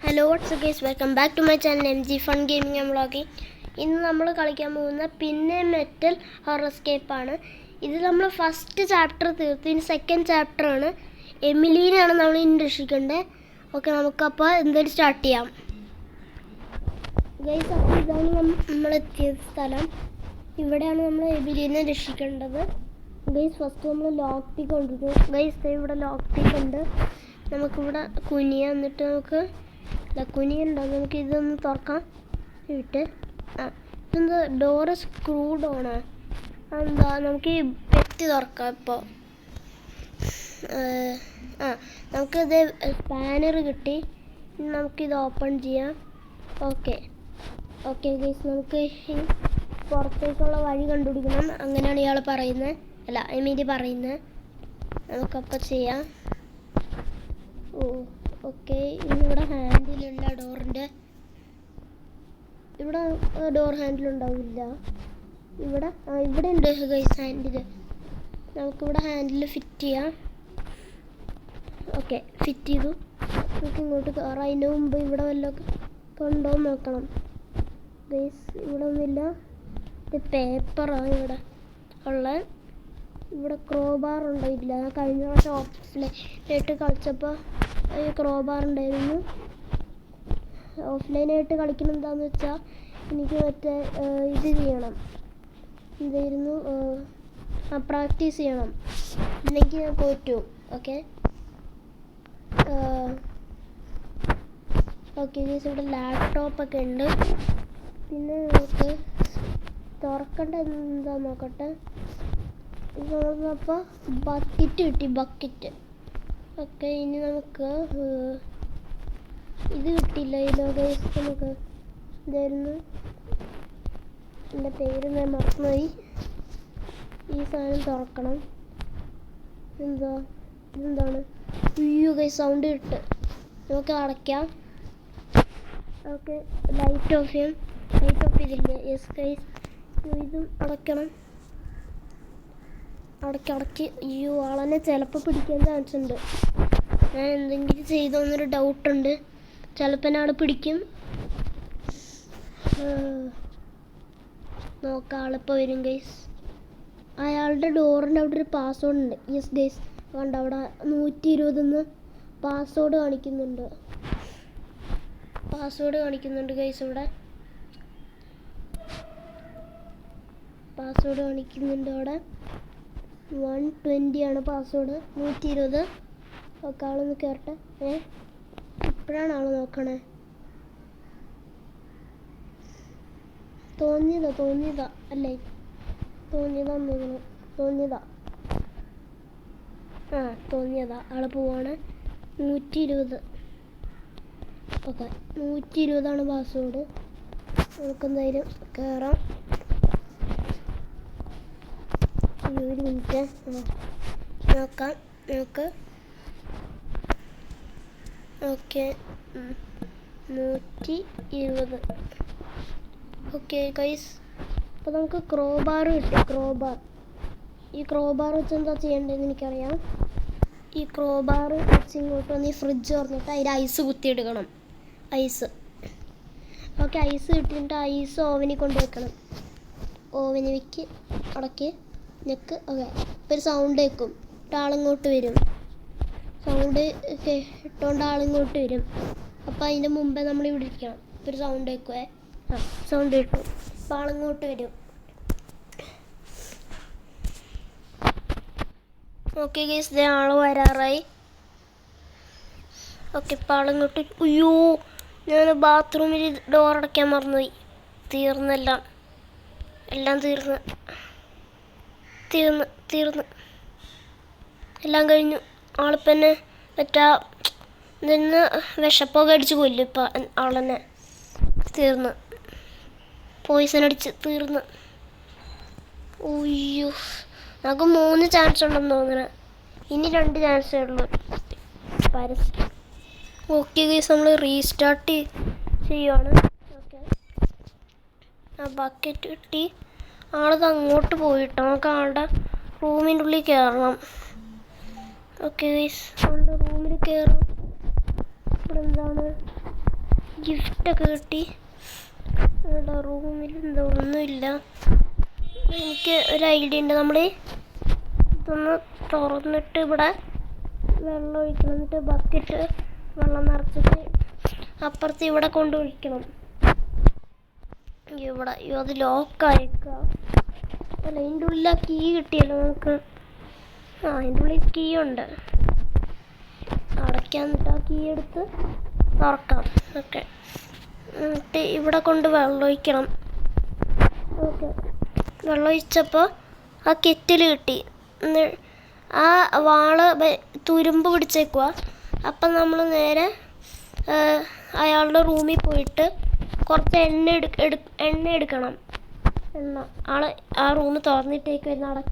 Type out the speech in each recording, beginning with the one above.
Hello what's guys, welcome back to my channel MG fun gaming and vlogging. ഇന്ന് നമ്മൾ കളിക്കാൻ പോകുന്ന പിന്നെ മെറ്റൽ ഹൊറർ എസ്കേപ്പ് ആണ്. ഇത് നമ്മൾ ഫസ്റ്റ് ചാപ്റ്റർ തീർത്തു. ഇനി സെക്കൻഡ് ചാപ്റ്റർ ആണ്. എമിലീനെയാണ് നമ്മൾ ഇനി രക്ഷിക്കേണ്ടത്. ഓക്കെ, നമുക്കപ്പോൾ എന്തായാലും സ്റ്റാർട്ട് ചെയ്യാം ഗൈസ്. അപ്പോൾ ഇതാണ് നമ്മൾ എത്തിയ സ്ഥലം. ഇവിടെയാണ് നമ്മൾ എമിലീനെ രക്ഷിക്കേണ്ടത് ഗൈസ്. ഫസ്റ്റ് നമ്മൾ ലോക്ക് പിക്ക് കൊണ്ടിരിക്കും ഗൈസ്. ഇവിടെ ലോക്ക് പിക്ക് ഉണ്ട്. നമുക്കിവിടെ കുനിയാം, എന്നിട്ട് നമുക്ക് കുനിയുണ്ടോ, നമുക്ക് ഇതൊന്ന് തുറക്കാം. ഇട്ട് ഇതെന്താ ഡോറ് സ്ക്രൂ ഡോണോ? എന്താ, നമുക്ക് ഈ പെട്ടി തുറക്കാം ഇപ്പോൾ. നമുക്കിത് സ്പാനർ കിട്ടി. നമുക്കിത് ഓപ്പൺ ചെയ്യാം. ഓക്കെ ഗൈസ്, നമുക്ക് പുറത്തേക്കുള്ള വഴി കണ്ടുപിടിക്കണം. അങ്ങനെയാണ് ഇയാൾ പറയുന്നത്, അല്ല എമിലി പറയുന്നത്. നമുക്കപ്പോൾ ചെയ്യാം. ഓക്കെ, ഇവിടെ ഹാൻഡിലുള്ള ഡോറിൻ്റെ ഇവിടെ ഡോർ ഹാൻഡിൽ ഉണ്ടാവില്ല. ഇവിടെ ഉണ്ട് ഗൈസ് ഹാൻഡിൽ. നമുക്കിവിടെ ഹാൻഡിൽ ഫിറ്റ് ചെയ്യാം. ഓക്കെ, ഫിറ്റ് ചെയ്തു. നമുക്ക് ഇങ്ങോട്ട് കയറാം. അതിന് മുമ്പ് ഇവിടെ വല്ലതൊക്കെ ഉണ്ടോ എന്ന് നോക്കണം ഗൈസ്. ഇവിടെ ഒന്നുമില്ല. ഇത് പേപ്പറാണ് ഇവിടെ ഉള്ളത്. ഇവിടെ ക്രോബാർ ഉണ്ടായില്ല. കഴിഞ്ഞ പ്രാവശ്യം ഓഫ്ലൈനായിട്ട് കളിച്ചപ്പോൾ ക്രോബാർ ഉണ്ടായിരുന്നു. ഓഫ്ലൈനായിട്ട് കളിക്കണം എന്താണെന്ന് വെച്ചാൽ എനിക്ക് മറ്റേ ഇത് ചെയ്യണം, എന്തായിരുന്നു, പ്രാക്ടീസ് ചെയ്യണം, ഇല്ലെങ്കിൽ ഞാൻ തോറ്റു. ഓക്കെ ഗൈസ്, ഇവിടെ ലാപ്ടോപ്പൊക്കെ ഉണ്ട്. പിന്നെ നമുക്ക് തുറക്കേണ്ട എന്താ നോക്കട്ടെ. ഇത് നോക്കുന്നപ്പോൾ ബക്കറ്റ് കിട്ടി, ബക്കറ്റ്. ഓക്കെ, ഇനി നമുക്ക് ഇത് കിട്ടിയില്ല. ഇതിലോ ഗൈസ്, നമുക്ക് ഇതായിരുന്നു, എൻ്റെ പേര് ഞാൻ മറന്നുപോയി. ഈ സാധനം തുറക്കണം. ഇതെന്താണ്? അയ്യോ ഗൈസ്, സൗണ്ട് കിട്ട്. നമുക്ക് അടയ്ക്കാം. ഓക്കെ, ലൈറ്റ് ഓഫ് ചെയ്യാം. ലൈറ്റ് ഓഫ് ചെയ്തില്ല. യെസ് ഗൈസ്, ഇതും അടയ്ക്കണം. അടയ്ക്ക്. അയ്യോ, ആളെന്നെ ചിലപ്പോൾ പിടിക്കാൻ ചാൻസ് ഉണ്ട്. ഞാൻ എന്തെങ്കിലും ചെയ്തോന്നൊരു ഡൗട്ടുണ്ട്. ചിലപ്പോൾ ആൾ പിടിക്കും. നോക്കാം, ആളിപ്പോൾ വരും ഗൈസ്. അയാളുടെ ഡോറിൻ്റെ അവിടെ ഒരു പാസ്വേഡ് ഉണ്ട്. യെസ് ഗൈസ്, കണ്ട അവിടെ 120 പാസ്വേഡ് കാണിക്കുന്നുണ്ട്. ഗൈസ്, ഇവിടെ പാസ്വേഡ് കാണിക്കുന്നുണ്ട്. അവിടെ 120 ആണ് പാസ്വേഡ്. 120. ഓക്കെ, ആളൊന്ന് കയറട്ടെ. ഇപ്പോഴാണ് ആൾ നോക്കണേ. തോന്നിയതാ അല്ലേ? തോന്നിയതാന്ന് തോന്നുന്നു. തോന്നിയതാ. ആള് പോവാണ്. 120. Okay, 120 password. നമുക്കെന്തായാലും കയറാം. ഒരു മിനിറ്റ് നോക്കാം നമുക്ക്. ഓക്കെ, 120. ഓക്കെ ഗൈസ്, അപ്പോൾ നമുക്ക് ക്രോബാർ കിട്ടി. ഈ ക്രോബാർ വെച്ച് എന്താ ചെയ്യേണ്ടതെന്ന് എനിക്കറിയാം. ഈ ക്രോബാർ വെച്ച് ഇങ്ങോട്ട് വന്ന് ഈ ഫ്രിഡ്ജ് തുറന്നിട്ട് അതിൽ ഐസ് കുത്തിയെടുക്കണം. ഓക്കെ, ഐസ് കിട്ടിയിട്ട് ഐസ് ഓവനിൽ കൊണ്ട് വെക്കണം. ഓവനിൽ വെക്ക്, അടയ്ക്ക്, ഞെക്ക്. ഓക്കെ, ഇപ്പോൾ ഒരു സൗണ്ട് കേൾക്കും. ആളിങ്ങോട്ട് വരും. സൗണ്ട് ഇട്ടുകൊണ്ട് ആളിങ്ങോട്ട് വരും. അപ്പോൾ അതിൻ്റെ മുമ്പേ നമ്മൾ ഇവിടെ ഇരിക്കണം. ഇപ്പോൾ ഒരു സൗണ്ട് കേൾക്കുവേ. സൗണ്ട് കിട്ടും. അപ്പോൾ ആളിങ്ങോട്ട് വരും. ഓക്കെ ഗൈസ്, ദേ ആൾ വരാറായി. ഓക്കെ, ഇപ്പോൾ ആളിങ്ങോട്ട്. അയ്യോ, ഞാൻ ബാത്റൂമിൽ ഡോർ അടയ്ക്കാൻ മറന്നുപോയി. എല്ലാം തീർന്ന് എല്ലാം കഴിഞ്ഞു. ആളിപ്പം തന്നെ നിന്ന് വിഷപ്പൊക്കെ അടിച്ച് കൊല്ലും. ഇപ്പം ആളെന്നെ തീർന്ന്, പോയിസൺ അടിച്ച് തീർന്ന്. അയ്യോ, നമുക്ക് 3 ചാൻസ് ഉണ്ടെന്ന് തോന്നുന്നു. ഇനി 2 ചാൻസേ ഉള്ളൂ. പരസ്യം. ഓക്കെ ഗൈസ്, നമ്മൾ റീസ്റ്റാർട്ട് ചെയ്യുവാണ്. ഓക്കെ, ആ ബക്കറ്റ് കിട്ടി. ആളത് അങ്ങോട്ട് പോയിട്ടോ. നമുക്ക് ആളുടെ റൂമിൻ്റെ ഉള്ളിൽ കയറണം. ഓക്കെ ഗൈസ്, ആളുടെ റൂമിൽ കയറാം. ഇവിടെ എന്താണ് ഗിഫ്റ്റൊക്കെ കിട്ടി. ഇവിടെ റൂമിൽ എന്താ ഒന്നുമില്ല. എനിക്ക് ഒരു ഐഡിയ ഉണ്ട്. നമ്മൾ ഇതൊന്ന് തുറന്നിട്ട് ഇവിടെ വെള്ളം ഒഴിക്കണം. എന്നിട്ട് ബക്കറ്റ് വെള്ളം നിറച്ചിട്ട് അപ്പുറത്ത് ഇവിടെ കൊണ്ട് ഒഴിക്കണം. ഇവിടെ അത് ലോക്കായേക്കുക. അല്ല, അതിൻ്റെ ഉള്ളിൽ കീ കിട്ടിയല്ലോ നമുക്ക്. അതിൻ്റെ ഉള്ളിൽ കീ ഉണ്ട്. അടയ്ക്കാൻ എന്നിട്ട് ആ കീ എടുത്ത് തുറക്കാം. ഓക്കെ, എന്നിട്ട് ഇവിടെ കൊണ്ട് വെള്ളം ഒഴിക്കണം. ഓക്കെ, വെള്ളം ഒഴിച്ചപ്പോൾ ആ കെറ്റിൽ കിട്ടി. ആ വാള് തുരുമ്പ് പിടിച്ചേക്കുക. അപ്പം നമ്മൾ നേരെ അയാളുടെ റൂമിൽ പോയിട്ട് കുറച്ച് എണ്ണ എടുക്കണം. ആള് ആ റൂം തുറന്നിട്ടേക്ക് വരുന്ന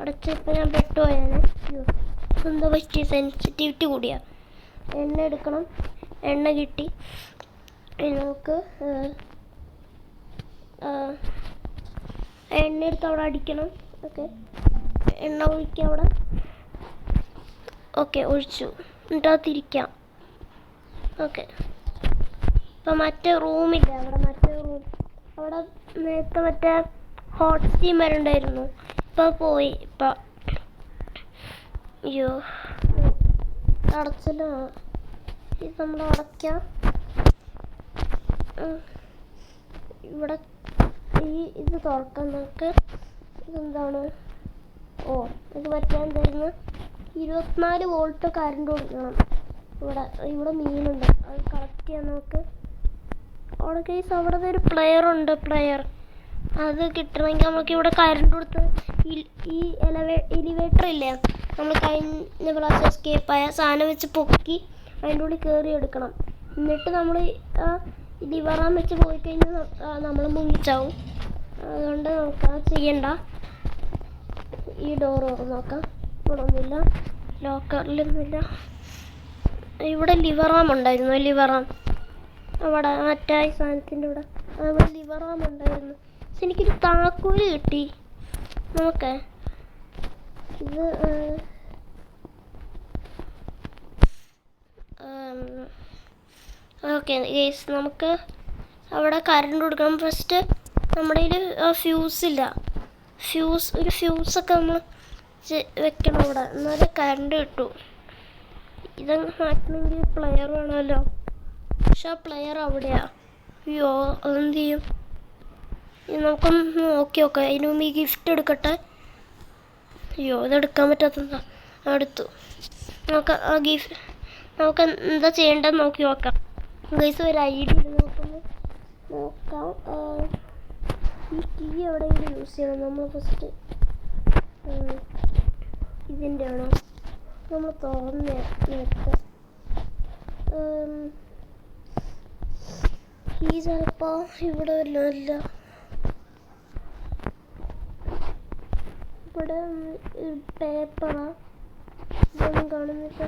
അടച്ചപ്പോൾ ഞാൻ പെട്ടുപോയാണ്. എന്താ പറ്റി? സെൻസിറ്റിവിറ്റി കൂടിയാ. എണ്ണ എടുക്കണം. എണ്ണ കിട്ടി. നമുക്ക് എണ്ണ എടുത്ത് അവിടെ അടിക്കണം. ഓക്കെ, എണ്ണ ഒഴിക്കുക അവിടെ. ഓക്കെ, ഒഴിച്ചു. എന്നിട്ട് അത് തിരിക്കാം. ഓക്കെ, ഇപ്പം മറ്റേ റൂമില്ല. അവിടെ നേരത്തെ മറ്റേ ഹോട്ട് സ്റ്റീമർ ഉണ്ടായിരുന്നു. ഇപ്പം പോയി. ഇപ്പം അയ്യോ, അടച്ചല്ലോ. ഇത് നമ്മൾ അടയ്ക്കാം. ഇവിടെ ഇത് തുറക്കാം നമുക്ക്. ഇതെന്താണ്? ഇത് പറ്റാൻ തരുന്ന 24 വോൾട്ട് കറണ്ട് കൊടുക്കണം. ഇവിടെ മീനുണ്ട്, അത് കളക്ട് ചെയ്യാൻ നമുക്ക്. അവിടെ കേസ് അവിടെ ഒരു പ്ലെയർ ഉണ്ട്. അത് കിട്ടണമെങ്കിൽ നമുക്ക് ഇവിടെ കറണ്ട് കൊടുത്ത് ഈ എലിവേറ്റർ ഇല്ലേ, നമ്മൾ കഴിഞ്ഞ പ്രാവശ്യം എസ്കേപ്പ് ആയ സാധനം വെച്ച് പൊക്കി അതിൻ്റെ ഉള്ളിൽ കയറി എടുക്കണം. എന്നിട്ട് നമ്മൾ ലിവറാൻ വെച്ച് പോയി കഴിഞ്ഞാൽ നമ്മൾ മുങ്ങിച്ചാവും. അതുകൊണ്ട് നമുക്ക് അത് ചെയ്യണ്ട. ഈ ഡോർ തുറന്ന് നോക്കാം. ഇവിടെ ഒന്നുമില്ല, ലോക്കറിലൊന്നുമില്ല. ഇവിടെ ലിവറാം ഉണ്ടായിരുന്നു. അവിടെ മറ്റായി സാധനത്തിൻ്റെ അവിടെ ലിവറാം ഉണ്ടായിരുന്നു. പക്ഷെ എനിക്കൊരു താക്കോല് കിട്ടി. നോക്കേ, ഇത് ഓക്കെ ഗൈസ്, നമുക്ക് അവിടെ കറണ്ട് കൊടുക്കണം. ഫസ്റ്റ് നമ്മുടെ കയ്യിൽ ഫ്യൂസില്ല. ഒരു ഫ്യൂസൊക്കെ നമ്മൾ വെക്കണം അവിടെ, എന്നാലേ കറണ്ട് കിട്ടൂ. ഇതങ്ങ് മാറ്റണമെങ്കിൽ പ്ലെയർ വേണമല്ലോ. പക്ഷെ ആ പ്ലെയർ അവിടെയാ. അയ്യോ, അതെന്ത് ചെയ്യും? നമുക്കൊന്ന് നോക്കി നോക്കാം. അതിന് മുമ്പ് ഈ ഗിഫ്റ്റ് എടുക്കട്ടെ. അയ്യോ, ഇതെടുക്കാൻ പറ്റാത്ത എടുത്തു. നമുക്ക് എന്താ ചെയ്യേണ്ടതെന്ന് നോക്കി നോക്കാം. ഗൈസ്, ഒരു ഐഡിയ നോക്കാം. ഈ കീ എവിടെയെങ്കിലും യൂസ് ചെയ്യണം. നമ്മൾ ഫസ്റ്റ് ഇതിൻ്റെ ആണോ നമ്മൾ തുറന്ന് നേരത്തെ കീ ചിലപ്പോൾ ഇവിടെ വരില്ല. ഇവിടെ പേപ്പറാ, ഇതൊന്നും കാണുന്നില്ല.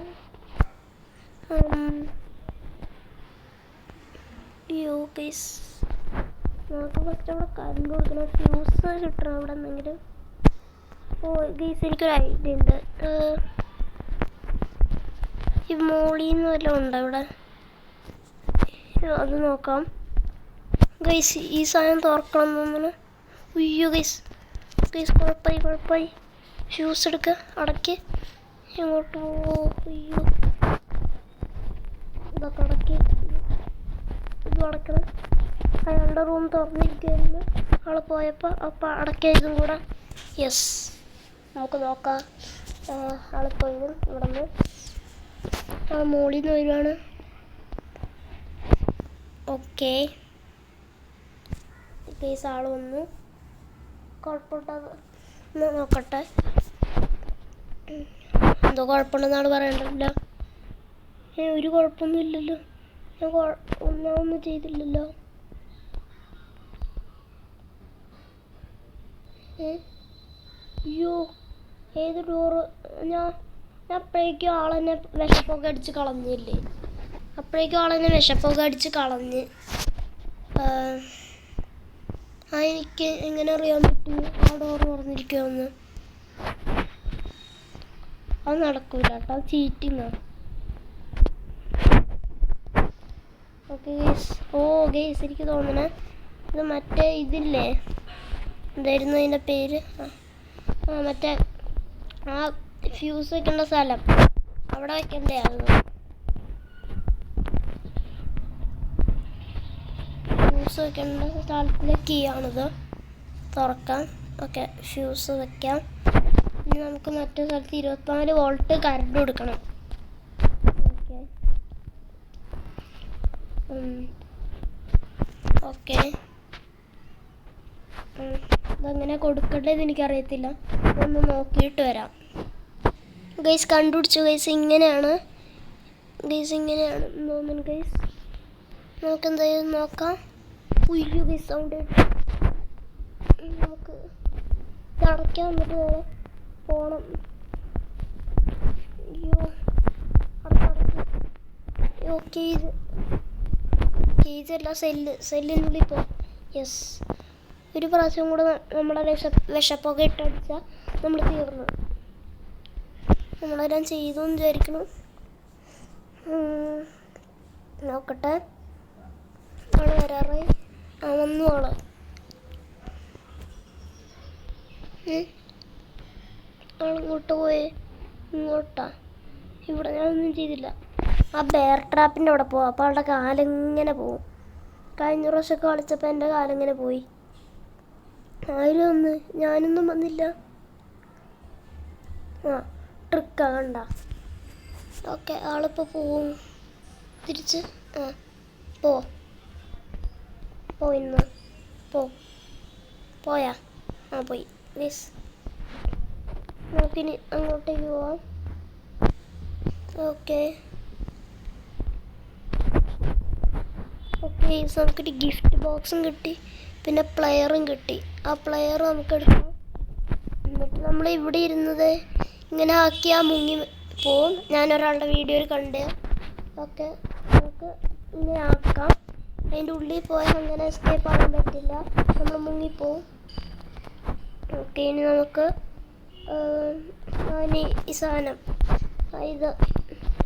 ഗൈസ്, നമുക്ക് ഫസ്റ്റ് അവിടെ കറണ്ട് കൊടുക്കണം. ഫ്യൂസ് കിട്ടണം അവിടെ നിന്നെങ്കിലും. ഗൈസ്, എനിക്കൊരു ഐഡിയ ഉണ്ട്. ഈ മോളിന്ന് വല്ലതും ഉണ്ടോ ഇവിടെ? അത് നോക്കാം. ഗൈസ്, ഈ സാധനം തുറക്കണം തോന്നുന്നു. അയ്യോ ഗൈസ്, കുഴപ്പമായി. ഫ്യൂസ് എടുക്കുക, അടയ്ക്ക്. എങ്ങോട്ട് പോവോ? അയ്യോ, ഇതൊക്കെ അടയ്ക്ക്. ഇതും അടയ്ക്കണം. അയാളുടെ റൂം തുറന്നിരിക്കുന്നു. ആൾ പോയപ്പോൾ അപ്പം അടയ്ക്കുക ഇതും കൂടെ. യെസ്, നമുക്ക് നോക്കാം. ആളിപ്പോൾ വരും. ഇവിടെ നിന്ന് മോളിൽ നിന്ന് വരുവാണ്. ഓക്കെ കേസ്, ആൾ വന്നു. കുഴപ്പമുണ്ടോ നോക്കട്ടെ. എന്തോ കുഴപ്പമുണ്ടെന്ന് ആൾ പറയണ്ടല്ലോ. ഒരു കുഴപ്പമൊന്നും ഇല്ലല്ലോ. ഞാൻ ഒന്നും ചെയ്തില്ലല്ലോ. അയ്യോ, ഏത് ഡോറ്? ഞാൻ അപ്പോഴേക്കും ആളെന്നെ വിഷപ്പൊക്കെ അടിച്ച് കളഞ്ഞില്ലേ? എനിക്ക് എങ്ങനെ അറിയാൻ പറ്റും ആ ഡോറ് തുറന്നിരിക്കുമെന്ന്? അത് നടക്കൂല കേട്ടോ, ചീറ്റിങ്ങാണ്. Okay guys. ഓ ഗൈസ്, എനിക്ക് തോന്നണേ ഇത് മറ്റേ ഇതില്ലേ, എന്തായിരുന്നു അതിൻ്റെ പേര്? മറ്റേ ആ ഫ്യൂസ് വെക്കേണ്ട സ്ഥലം, അവിടെ വെക്കണ്ടേ അത്? ഫ്യൂസ് വെക്കേണ്ട സ്ഥലത്തിലെ കീ ആണിത്. തുറക്കാം. ഓക്കെ, ഫ്യൂസ് വെക്കാം. ഇനി നമുക്ക് മറ്റേ സ്ഥലത്ത് 24 വോൾട്ട് കറണ്ട് കൊടുക്കണം. ഓക്കെ ഓക്കെ, ഇതെങ്ങനെ കൊടുക്കേണ്ടത് എനിക്കറിയത്തില്ല, ഒന്ന് നോക്കിയിട്ട് വരാം. ഗൈസ് കണ്ടുപിടിച്ചു ഗൈസ്, ഇങ്ങനെയാണ് ഗൈസ്, ഇങ്ങനെയാണ് തോന്നുന്നു ഗൈസ്. നമുക്ക് എന്തായാലും നോക്കാം. ഉയ്യോ ഗൈസ്, സൗണ്ട് നമുക്ക് അടയ്ക്കാൻ വന്നിട്ട് നേരെ പോകണം. അയ്യോ അടക്കി. ഓക്കെ, ഇതല്ല സെല്ലിനുള്ളിൽ പോ. യെസ്, ഒരു പ്രാവശ്യം കൂടെ നമ്മുടെ വിഷപ്പൊക്കെ ഇട്ടടിച്ചാൽ നമ്മൾ തീർന്നു. നമ്മളെല്ലാം ചെയ്തു എന്ന് വിചാരിക്കണം. നോക്കട്ടെ, ആള് വരാറായി. വന്നു ആള്. ആളിങ്ങോട്ട് പോയേ, ഇങ്ങോട്ടാ. ഇവിടെ ഞാനൊന്നും ചെയ്തില്ല. ആ ബെയർ ട്രാപ്പിൻ്റെ അവിടെ പോവാം. അപ്പോൾ അവളുടെ കാലെങ്ങനെ പോവും. കഴിഞ്ഞ പ്രാവശ്യമൊക്കെ കളിച്ചപ്പോൾ എൻ്റെ കാലെങ്ങനെ പോയി. ആരും ഒന്ന്, ഞാനൊന്നും വന്നില്ല. ട്രിക്കാ കണ്ട. ഓക്കെ, ആളിപ്പോൾ പോവും തിരിച്ച്. ഇന്ന് പോയാ? പോയി. പ്ലീസ്, നമുക്കിനി അങ്ങോട്ടേക്ക് പോവാം. ഓക്കെ നമുക്കൊരു ഗിഫ്റ്റ് ബോക്സും കിട്ടി, പിന്നെ പ്ലെയറും കിട്ടി. ആ പ്ലെയർ നമുക്ക് എടുക്കാം. എന്നിട്ട് നമ്മൾ ഇവിടെ ഇരുന്നത് ഇങ്ങനെ ആക്കിയാൽ മുങ്ങി പോവും. ഞാനൊരാളുടെ വീഡിയോയിൽ കണ്ടേ. ഓക്കെ, നമുക്ക് ഇങ്ങനെ ആക്കാം. അതിൻ്റെ ഉള്ളിൽ പോയാൽ അങ്ങനെ എസ്കേപ്പ് ആകാൻ പറ്റില്ല, നമ്മൾ മുങ്ങിപ്പോവും. ഓക്കെ, ഇനി നമുക്ക് ഈ സാധനം ഇത്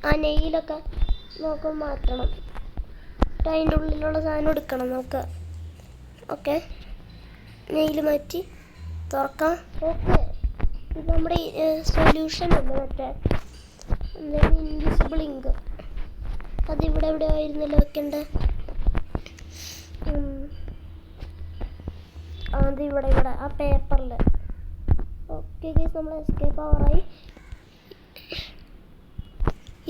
ആ നെയ്യിലൊക്കെ നമുക്ക് മാറ്റണം. അതിൻ്റെ ഉള്ളിലുള്ള സാധനം എടുക്കണം നമുക്ക്. ഓക്കെ, നെയ്യിൽ മാറ്റി തുറക്കാം. ഓക്കെ, ഇത് നമ്മുടെ സൊല്യൂഷൻ ഉണ്ട്, മറ്റേ എന്തായാലും ഇൻവിസിബിൾ ഇങ്ക്. അതിവിടെ എവിടെ ആയിരുന്നല്ലോ വെക്കണ്ടേ? അതിവിടെ ആ പേപ്പറിൽ. ഓക്കെ ഗൈസ്, നമ്മൾ എസ്കേപ്പ് ആവാറായി.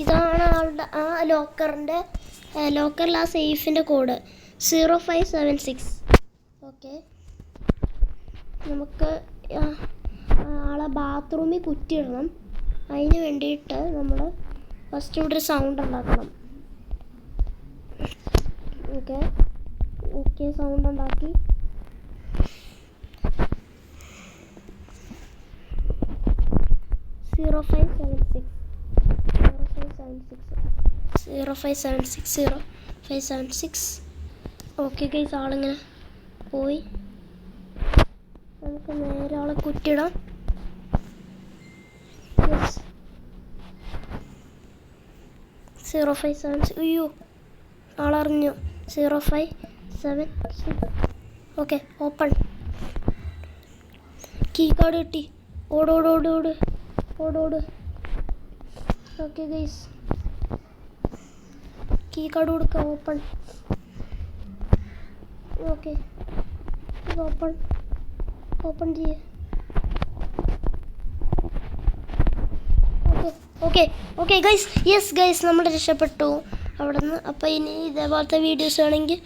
ഇതാണ് ആളുടെ ആ ലോക്കറിൽ ആ സേഫിൻ്റെ കോഡ് 0576. ഓക്കെ, നമുക്ക് ആളെ ബാത്റൂമിൽ കുറ്റിയിടണം. അതിന് വേണ്ടിയിട്ട് നമ്മൾ ഫസ്റ്റ് ഇവിടെ ഒരു സൗണ്ട് ഉണ്ടാക്കണം. ഓക്കെ സൗണ്ട് ഉണ്ടാക്കി. Zero five seven six. Okay guys, ആളിങ്ങനെ പോയി. നമുക്ക് നേരെ ആളെ കുറ്റിടാം. 0576. അയ്യോ, ആളറിഞ്ഞു. 0576. Okay, open. കീ കാർഡ് കിട്ടി. ഓട്. ഓക്കെ ഗൈസ്, കീ കാർഡ് കൊടുക്കാം. ഓക്കെ, ഇത് ഓപ്പൺ ചെയ്യേ. ഓക്കെ ഗൈസ്, യെസ് ഗൈസ്, നമ്മൾ രക്ഷപ്പെട്ടു അവിടെ നിന്ന്. അപ്പോൾ ഇനി ഇതേപോലത്തെ വീഡിയോസ് വേണമെങ്കിൽ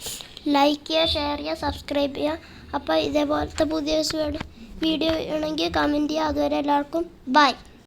ലൈക്ക് ചെയ്യുക, ഷെയർ ചെയ്യുക, സബ്സ്ക്രൈബ് ചെയ്യുക. അപ്പോൾ ഇതേപോലത്തെ പുതിയ വീഡിയോ വേണമെങ്കിൽ കമൻറ്റ് ചെയ്യുക. അതുവരെ എല്ലാവർക്കും ബൈ.